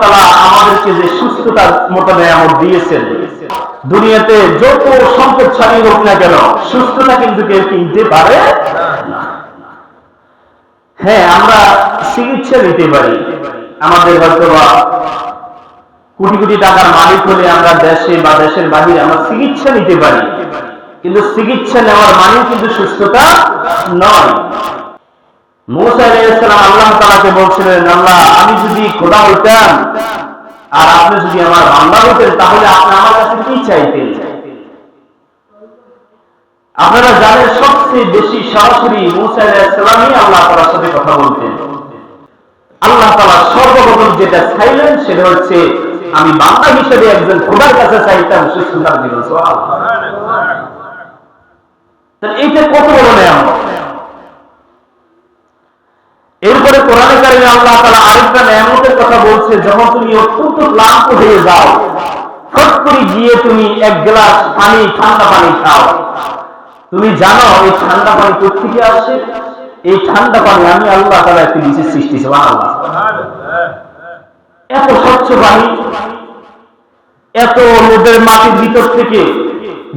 তাআলা আমাদেরকে যে সুস্থতার মতো নিয়ামত দিয়েছেন, দুনিয়াতে যত সম্পদশালী হোক না কেন সুস্থতা কিন্তু কেউ কিনতে পারে না। হ্যাঁ, আমরা চিকিৎসা নিতে পারি, আমাদের হয়তো কোটি কোটি টাকার মালিক হলে আমরা দেশে বা দেশের বাহিরে আমরা চিকিৎসা নিতে পারি, কিন্তু চিকিৎসা নেওয়ার মানে কিন্তু সুস্থতা নয়। মুসা আলাইহিস সালাম আল্লাহ তাআলাকে বলছিলেন, আল্লাহ আমি যদি খোদা হইতাম আর আপনি যদি আমার বান্দা হতেন তাহলে আপনি আমার কাছে কি চাইতেন? আপনারা জানেন সবচেয়ে বেশি সরাসরি মুসা আলাইহিস সালামই আল্লাহ তাআলার সাথে কথা বলতেন। আল্লাহ তাআলা সর্বপ্রথম যেটা চাইলেন সেটা হচ্ছে আমি বান্দা হিসেবে একজন খোদার কাছে চাইতাম সুস্থতার জীবন। সুবহানাল্লাহ। তাহলে এইটা কত বড় নিয়ামত। এরপরে কোরআনে কারিমে আল্লাহ তাআলা আরেকটা নিয়ামতের কথা বলছে, যখন তুমি অত্যন্ত ক্লান্ত হয়ে যাও ফট করে গিয়ে তুমি এক গ্লাস পানি, ঠান্ডা পানি খাও। তুমি জানো এই ঠান্ডা পানি কোথা থেকে আসে? এই ঠান্ডা পানি আমি আল্লাহ তাআলা একটি বিশেষ সৃষ্টি। সুবহানাল্লাহ। এত স্বচ্ছ পানি, এত লোদের মাটির ভিতর থেকে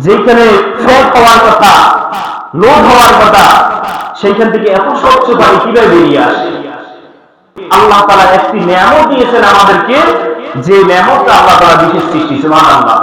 যেখানে ফ্যাট হওয়ার কথা, লোড হওয়ার কথা, সেইখান থেকে এত স্বচ্ছ পানি কিভাবে বেরিয়ে আসে? আল্লাহ তাআলা একটি নিয়ামত দিয়েছেন আমাদেরকে, যে নিয়ামতটা আল্লাহ তাআলা বিশেষ সৃষ্টি। সুবহানাল্লাহ।